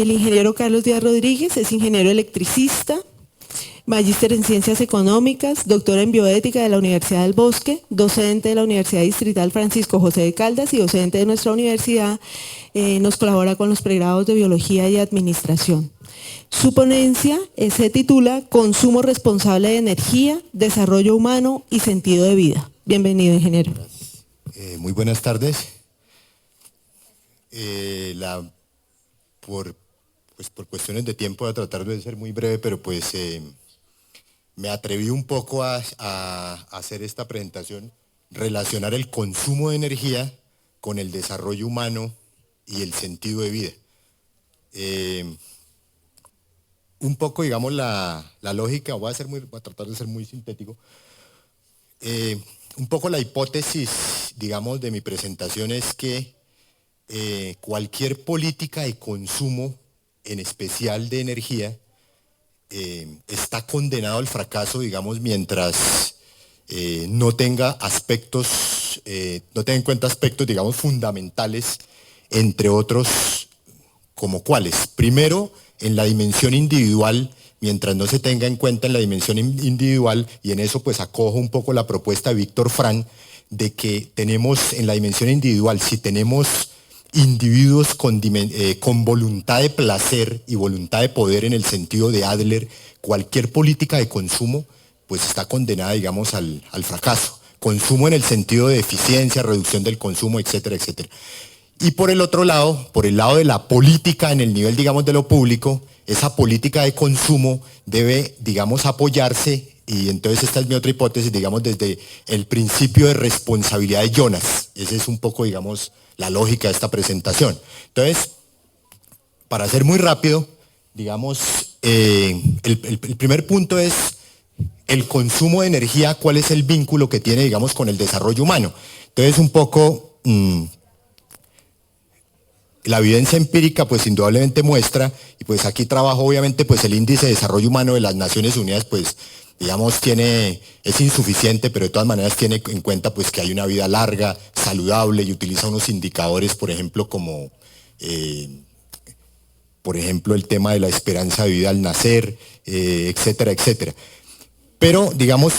El ingeniero Carlos Díaz Rodríguez es ingeniero electricista, magíster en Ciencias Económicas, doctor en Bioética de la Universidad del Bosque, docente de la Universidad Distrital Francisco José de Caldas y docente de nuestra universidad. Nos colabora con los pregrados de Biología y Administración. Su ponencia se titula Consumo responsable de energía, desarrollo humano y sentido de vida. Bienvenido, ingeniero. Muy buenas tardes. Por cuestiones de tiempo voy a tratar de ser muy breve, pero me atreví un poco a hacer esta presentación, relacionar el consumo de energía con el desarrollo humano y el sentido de vida. Un poco, digamos, la lógica, voy a tratar de ser muy sintético. Un poco la hipótesis, digamos, de mi presentación es que cualquier política de consumo, en especial de energía, está condenado al fracaso, digamos, mientras no tenga en cuenta aspectos, digamos, fundamentales, entre otros, como cuáles. Primero, en la dimensión individual, mientras no se tenga en cuenta en la dimensión individual, y en eso pues acojo un poco la propuesta de Víctor Frank, de que tenemos en la dimensión individual, si tenemos individuos con voluntad de placer y voluntad de poder en el sentido de Adler, cualquier política de consumo pues está condenada, digamos, al fracaso. Consumo en el sentido de eficiencia, reducción del consumo, etcétera, etcétera. Y por el otro lado, por el lado de la política en el nivel, digamos, de lo público, esa política de consumo debe, digamos, apoyarse, y entonces esta es mi otra hipótesis, digamos, desde el principio de responsabilidad de Jonas. Esa es un poco, digamos, la lógica de esta presentación. Entonces, para ser muy rápido, digamos, el primer punto es el consumo de energía, cuál es el vínculo que tiene, digamos, con el desarrollo humano. Entonces, un poco, la evidencia empírica, pues, indudablemente muestra, y pues aquí trabajo, obviamente, pues, el índice de desarrollo humano de las Naciones Unidas, pues, digamos, es insuficiente, pero de todas maneras tiene en cuenta pues que hay una vida larga, saludable, y utiliza unos indicadores, por ejemplo, como el tema de la esperanza de vida al nacer, etcétera, etcétera. Pero, digamos,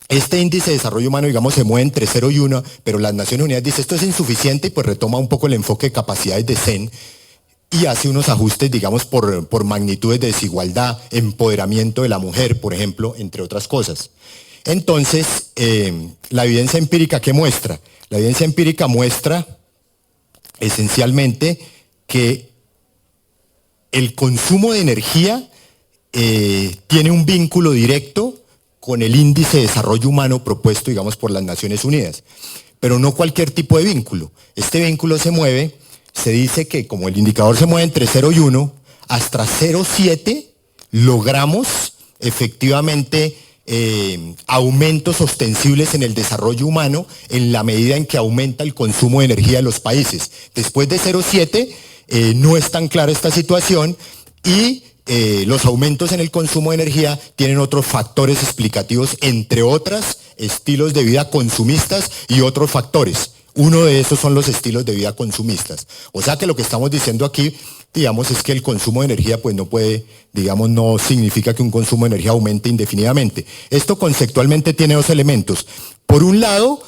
este índice de desarrollo humano, digamos, se mueve entre 0 y 1, pero las Naciones Unidas dice esto es insuficiente y pues retoma un poco el enfoque de capacidades de CEN, y hace unos ajustes, digamos, por magnitudes de desigualdad, empoderamiento de la mujer, por ejemplo, entre otras cosas. Entonces, la evidencia empírica, ¿qué muestra? La evidencia empírica muestra, esencialmente, que el consumo de energía tiene un vínculo directo con el índice de desarrollo humano propuesto, digamos, por las Naciones Unidas. Pero no cualquier tipo de vínculo. Este vínculo se dice que como el indicador se mueve entre 0 y 1, hasta 0,7 logramos efectivamente aumentos ostensibles en el desarrollo humano en la medida en que aumenta el consumo de energía de los países. Después de 0,7 no es tan clara esta situación, y los aumentos en el consumo de energía tienen otros factores explicativos, entre otras, estilos de vida consumistas y otros factores. Uno de esos son los estilos de vida consumistas. O sea que lo que estamos diciendo aquí, digamos, es que el consumo de energía pues no puede, digamos, no significa que un consumo de energía aumente indefinidamente. Esto conceptualmente tiene dos elementos. Por un lado,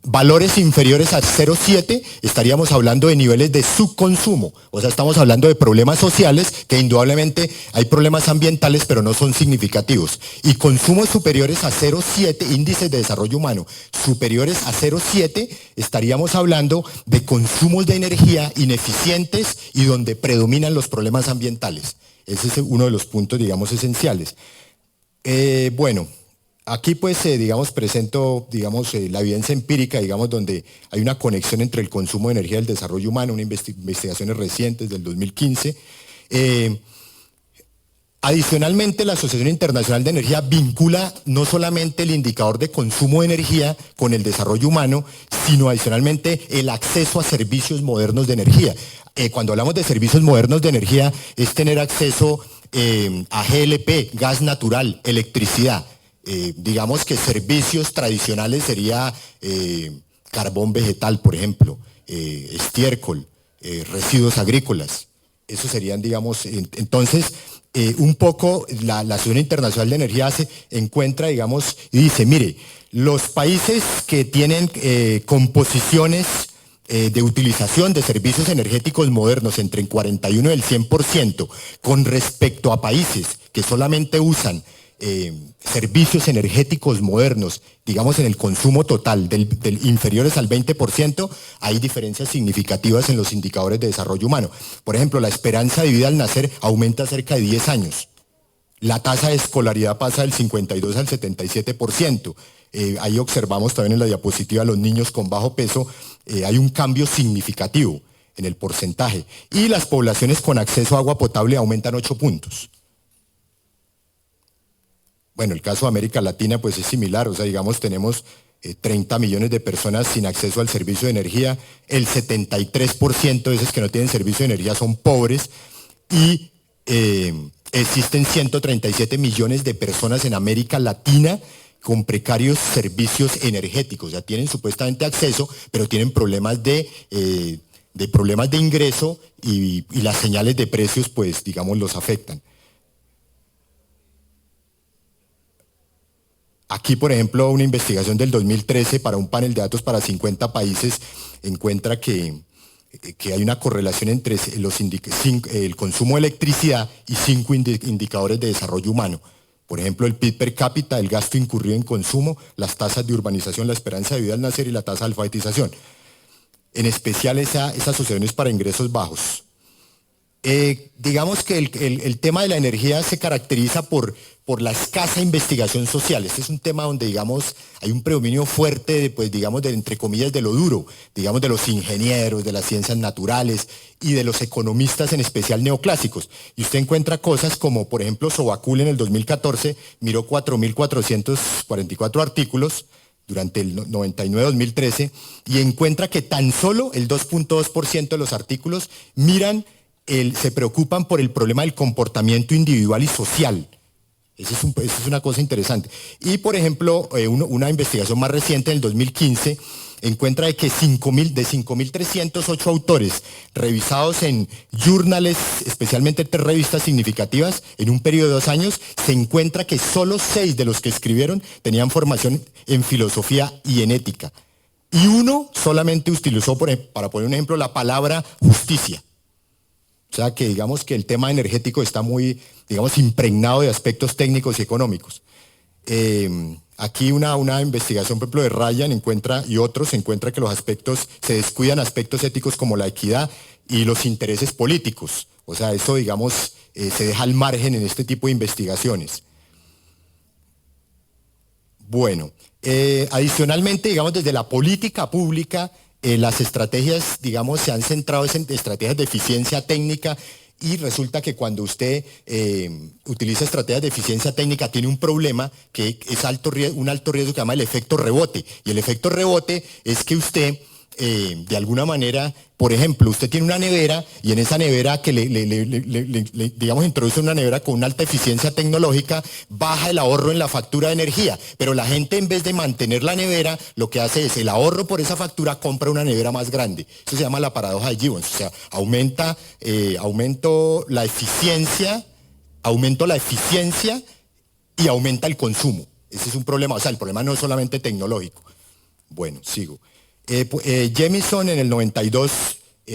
valores inferiores a 0,7, estaríamos hablando de niveles de subconsumo. O sea, estamos hablando de problemas sociales, que indudablemente hay problemas ambientales, pero no son significativos. Y consumos superiores a 0,7, índices de desarrollo humano superiores a 0,7, estaríamos hablando de consumos de energía ineficientes y donde predominan los problemas ambientales. Ese es uno de los puntos, digamos, esenciales. Bueno. Aquí pues, digamos, presento, digamos, la evidencia empírica, digamos, donde hay una conexión entre el consumo de energía y el desarrollo humano, unas investigaciones recientes del 2015. Adicionalmente, la Asociación Internacional de Energía vincula no solamente el indicador de consumo de energía con el desarrollo humano, sino adicionalmente el acceso a servicios modernos de energía. Cuando hablamos de servicios modernos de energía, es tener acceso a GLP, gas natural, electricidad. Digamos que servicios tradicionales sería carbón vegetal, por ejemplo, estiércol, residuos agrícolas. Eso serían, digamos, entonces, un poco la Asociación Internacional de Energía encuentra, digamos, y dice, mire, los países que tienen composiciones de utilización de servicios energéticos modernos entre el 41 y el 100% con respecto a países que solamente usan servicios energéticos modernos, digamos en el consumo total del inferiores al 20%, hay diferencias significativas en los indicadores de desarrollo humano. Por ejemplo, la esperanza de vida al nacer aumenta cerca de 10 años. La tasa de escolaridad pasa del 52 al 77%. Ahí observamos también en la diapositiva los niños con bajo peso, hay un cambio significativo en el porcentaje. Y las poblaciones con acceso a agua potable aumentan 8 puntos. Bueno, el caso de América Latina pues es similar, o sea, digamos, tenemos 30 millones de personas sin acceso al servicio de energía, el 73% de esos que no tienen servicio de energía son pobres y existen 137 millones de personas en América Latina con precarios servicios energéticos, ya tienen supuestamente acceso, pero tienen problemas de ingreso y las señales de precios pues, digamos, los afectan. Aquí, por ejemplo, una investigación del 2013 para un panel de datos para 50 países encuentra que hay una correlación entre el consumo de electricidad y 5 indicadores de desarrollo humano. Por ejemplo, el PIB per cápita, el gasto incurrido en consumo, las tasas de urbanización, la esperanza de vida al nacer y la tasa de alfabetización. En especial esas asociaciones para ingresos bajos. Digamos que el tema de la energía se caracteriza por la escasa investigación social. Este es un tema donde, digamos, hay un predominio fuerte, pues, digamos, entre comillas, de lo duro, digamos, de los ingenieros, de las ciencias naturales y de los economistas, en especial neoclásicos. Y usted encuentra cosas como, por ejemplo, Sobakul en el 2014 miró 4.444 artículos durante el 99-2013 y encuentra que tan solo el 2.2% de los artículos se preocupan por el problema del comportamiento individual y social. Esa es una cosa interesante. Y, por ejemplo, una investigación más reciente, en el 2015, encuentra de que 5.308 autores revisados en journals, especialmente 3 revistas significativas, en un periodo de 2 años, se encuentra que solo 6 de los que escribieron tenían formación en filosofía y en ética. Y uno solamente utilizó, para poner un ejemplo, la palabra justicia. O sea que digamos que el tema energético está muy, digamos, impregnado de aspectos técnicos y económicos. Aquí una investigación, por ejemplo, de Ryan y otros encuentra que se descuidan aspectos éticos como la equidad y los intereses políticos. O sea, eso, digamos, se deja al margen en este tipo de investigaciones. Bueno, adicionalmente, digamos, desde la política pública, las estrategias, digamos, se han centrado en estrategias de eficiencia técnica y resulta que cuando usted utiliza estrategias de eficiencia técnica tiene un problema que es un alto riesgo que se llama el efecto rebote. Y el efecto rebote es que usted, de alguna manera, por ejemplo, usted tiene una nevera y en esa nevera que digamos, introduce una nevera con una alta eficiencia tecnológica, baja el ahorro en la factura de energía. Pero la gente, en vez de mantener la nevera, lo que hace es el ahorro por esa factura, compra una nevera más grande. Eso se llama la paradoja de Gibbons. O sea, aumento la eficiencia y aumenta el consumo. Ese es un problema. O sea, el problema no es solamente tecnológico. Bueno, sigo. Jemison en el 92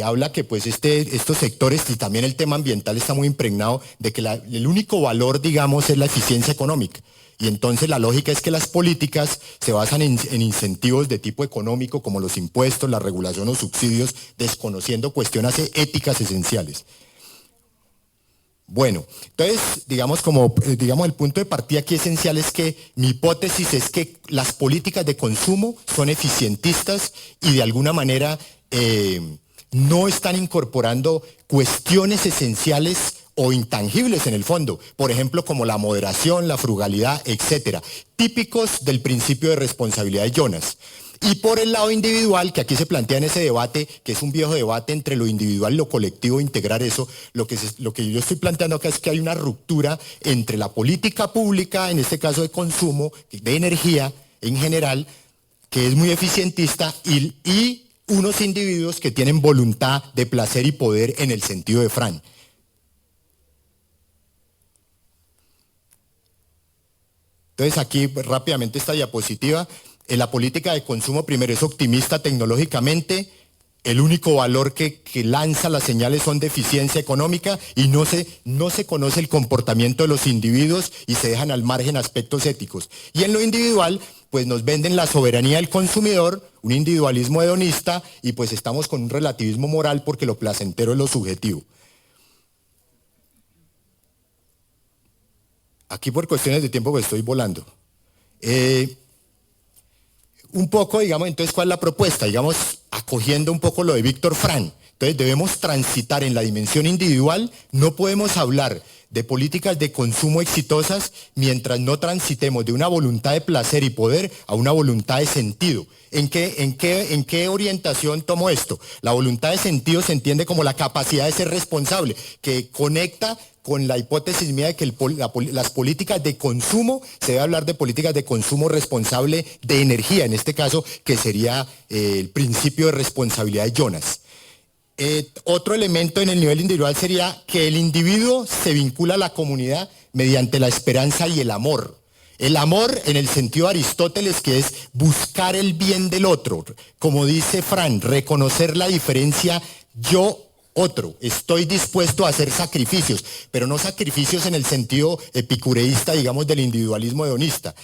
habla que pues estos sectores y también el tema ambiental está muy impregnado de que el único valor, digamos, es la eficiencia económica. Y entonces la lógica es que las políticas se basan en incentivos de tipo económico como los impuestos, la regulación o subsidios, desconociendo cuestiones éticas esenciales. Bueno, entonces, digamos, el punto de partida aquí esencial es que mi hipótesis es que las políticas de consumo son eficientistas y de alguna manera no están incorporando cuestiones esenciales o intangibles en el fondo, por ejemplo, como la moderación, la frugalidad, etcétera, típicos del principio de responsabilidad de Jonas. Y por el lado individual, que aquí se plantea en ese debate, que es un viejo debate entre lo individual y lo colectivo, integrar eso, lo que yo estoy planteando acá es que hay una ruptura entre la política pública, en este caso de consumo, de energía en general, que es muy eficientista, y unos individuos que tienen voluntad de placer y poder en el sentido de Fran. Entonces aquí rápidamente esta diapositiva, la política de consumo primero es optimista tecnológicamente, el único valor que lanza las señales son de eficiencia económica y no se conoce el comportamiento de los individuos y se dejan al margen aspectos éticos. Y en lo individual, pues nos venden la soberanía del consumidor, un individualismo hedonista y pues estamos con un relativismo moral porque lo placentero es lo subjetivo. Aquí por cuestiones de tiempo pues estoy volando. Un poco, digamos, entonces, ¿cuál es la propuesta? Digamos, acogiendo un poco lo de Víctor Frank. Entonces, debemos transitar en la dimensión individual. No podemos hablar de políticas de consumo exitosas mientras no transitemos de una voluntad de placer y poder a una voluntad de sentido. ¿En qué orientación tomo esto? La voluntad de sentido se entiende como la capacidad de ser responsable, que conecta con la hipótesis mía de que las políticas de consumo, se debe hablar de políticas de consumo responsable de energía, en este caso, que sería el principio de responsabilidad de Jonas. Otro elemento en el nivel individual sería que el individuo se vincula a la comunidad mediante la esperanza y el amor. El amor en el sentido de Aristóteles, que es buscar el bien del otro. Como dice Fran, reconocer la diferencia yo-otro. Estoy dispuesto a hacer sacrificios, pero no sacrificios en el sentido epicureísta, digamos, del individualismo hedonista.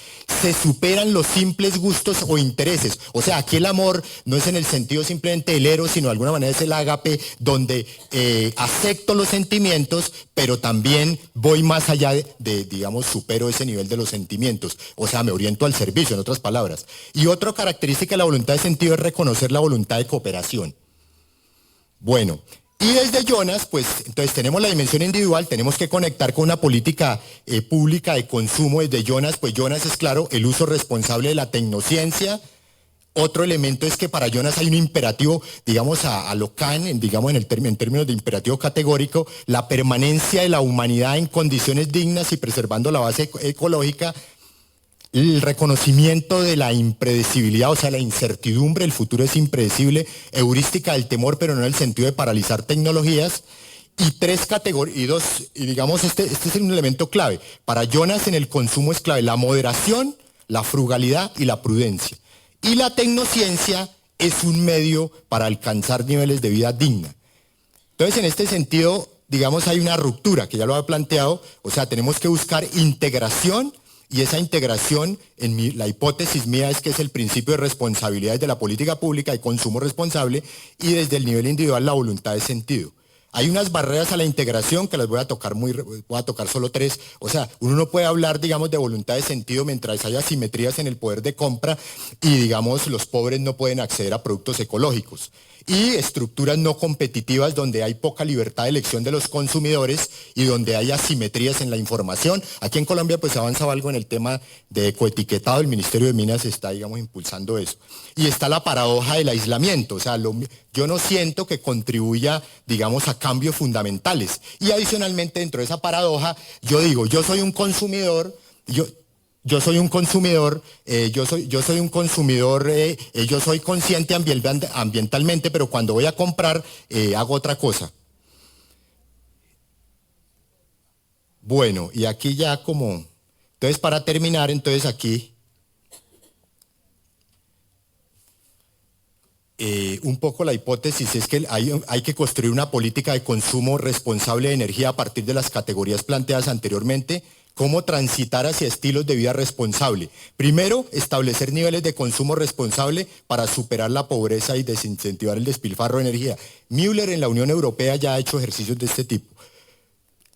Se superan los simples gustos o intereses. O sea, aquí el amor no es en el sentido simplemente del eros, sino de alguna manera es el ágape, donde acepto los sentimientos, pero también voy más allá digamos, supero ese nivel de los sentimientos. O sea, me oriento al servicio, en otras palabras. Y otra característica de la voluntad de sentido es reconocer la voluntad de cooperación. Bueno, y desde Jonas, pues entonces tenemos la dimensión individual, tenemos que conectar con una política pública de consumo desde Jonas, pues Jonas es claro, el uso responsable de la tecnociencia. Otro elemento es que para Jonas hay un imperativo, digamos a lo Kant, digamos en términos de imperativo categórico, la permanencia de la humanidad en condiciones dignas y preservando la base ecológica, el reconocimiento de la impredecibilidad, o sea, la incertidumbre, el futuro es impredecible, heurística del temor, pero no en el sentido de paralizar tecnologías, y tres categorías, y digamos, este es un elemento clave. Para Jonas en el consumo es clave la moderación, la frugalidad y la prudencia. Y la tecnociencia es un medio para alcanzar niveles de vida digna. Entonces, en este sentido, digamos, hay una ruptura, que ya lo he planteado, o sea, tenemos que buscar integración. Y esa integración, la hipótesis mía es que es el principio de responsabilidad de la política pública y consumo responsable y desde el nivel individual la voluntad de sentido. Hay unas barreras a la integración que las voy a tocar solo tres. O sea, uno no puede hablar, digamos, de voluntad de sentido mientras haya asimetrías en el poder de compra y, digamos, los pobres no pueden acceder a productos ecológicos. Y estructuras no competitivas donde hay poca libertad de elección de los consumidores y donde hay asimetrías en la información. Aquí en Colombia pues avanza algo en el tema de ecoetiquetado, el Ministerio de Minas está, digamos, impulsando eso. Y está la paradoja del aislamiento, o sea, yo no siento que contribuya, digamos, a cambios fundamentales. Y adicionalmente dentro de esa paradoja, yo digo, yo soy un consumidor, yo soy consciente ambientalmente, pero cuando voy a comprar hago otra cosa. Bueno, y aquí ya entonces para terminar, entonces aquí un poco la hipótesis es que hay que construir una política de consumo responsable de energía a partir de las categorías planteadas anteriormente. ¿Cómo transitar hacia estilos de vida responsable? Primero, establecer niveles de consumo responsable para superar la pobreza y desincentivar el despilfarro de energía. Müller en la Unión Europea ya ha hecho ejercicios de este tipo.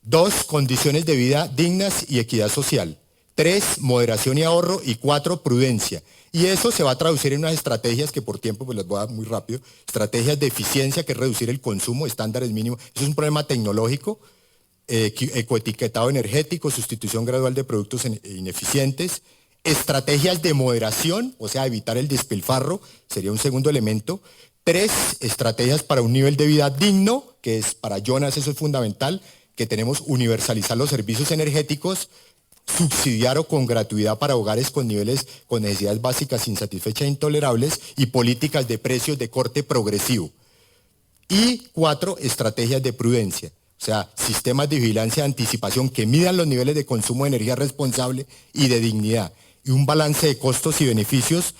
2, condiciones de vida dignas y equidad social. 3, moderación y ahorro. Y 4, prudencia. Y eso se va a traducir en unas estrategias que por tiempo pues las voy a dar muy rápido. Estrategias de eficiencia, que es reducir el consumo, estándares mínimos. Eso es un problema tecnológico. Ecoetiquetado energético, sustitución gradual de productos ineficientes, estrategias de moderación, o sea, evitar el despilfarro, sería un segundo elemento. 3, estrategias para un nivel de vida digno, que es para Jonas eso es fundamental, que tenemos universalizar los servicios energéticos. subsidiar o con gratuidad para hogares con niveles con necesidades básicas insatisfechas e intolerables y políticas de precios de corte progresivo. Y 4, estrategias de prudencia, o sea, sistemas de vigilancia de anticipación que midan los niveles de consumo de energía responsable y de dignidad, y un balance de costos y beneficios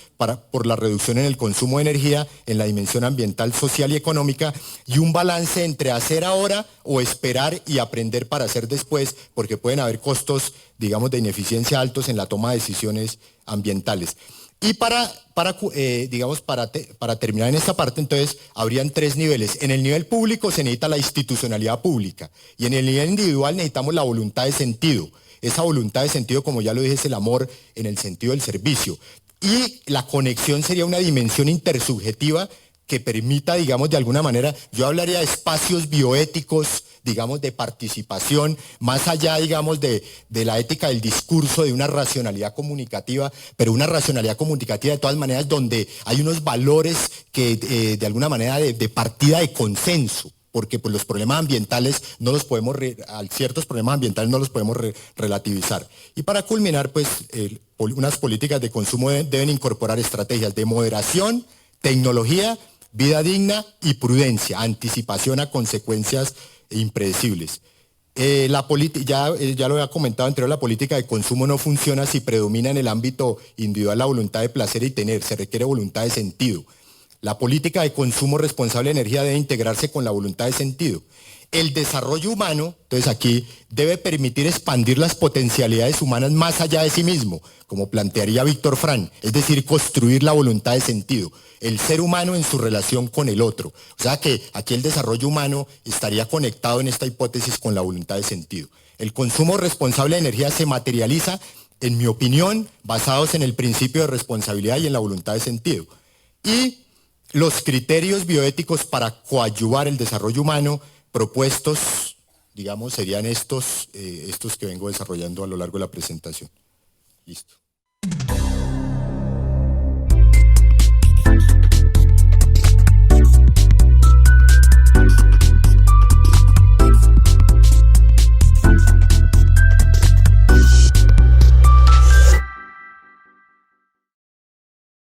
por la reducción en el consumo de energía en la dimensión ambiental, social y económica, y un balance entre hacer ahora o esperar y aprender para hacer después, porque pueden haber costos, digamos, de ineficiencia altos en la toma de decisiones ambientales. Y para terminar en esta parte, entonces, habrían 3 niveles. En el nivel público se necesita la institucionalidad pública, y en el nivel individual necesitamos la voluntad de sentido. Esa voluntad de sentido, como ya lo dije, es el amor en el sentido del servicio. Y la conexión sería una dimensión intersubjetiva que permita, digamos, de alguna manera, yo hablaría de espacios bioéticos, digamos, de participación, más allá, digamos, de la ética del discurso, de una racionalidad comunicativa, pero una racionalidad comunicativa de todas maneras donde hay unos valores que, de alguna manera, de partida de consenso. Porque pues, los problemas ambientales no los podemos, ciertos problemas ambientales no los podemos relativizar. Y para culminar, pues, unas políticas de consumo deben incorporar estrategias de moderación, tecnología, vida digna y prudencia, anticipación a consecuencias impredecibles. Ya lo había comentado anterior, la política de consumo no funciona si predomina en el ámbito individual la voluntad de placer y tener, se requiere voluntad de sentido. La política de consumo responsable de energía debe integrarse con la voluntad de sentido. El desarrollo humano, entonces aquí, debe permitir expandir las potencialidades humanas más allá de sí mismo, como plantearía Víctor Frank, es decir, construir la voluntad de sentido, el ser humano en su relación con el otro. O sea que aquí el desarrollo humano estaría conectado en esta hipótesis con la voluntad de sentido. El consumo responsable de energía se materializa, en mi opinión, basados en el principio de responsabilidad y en la voluntad de sentido. Y los criterios bioéticos para coadyuvar el desarrollo humano propuestos, digamos, serían estos que vengo desarrollando a lo largo de la presentación. Listo.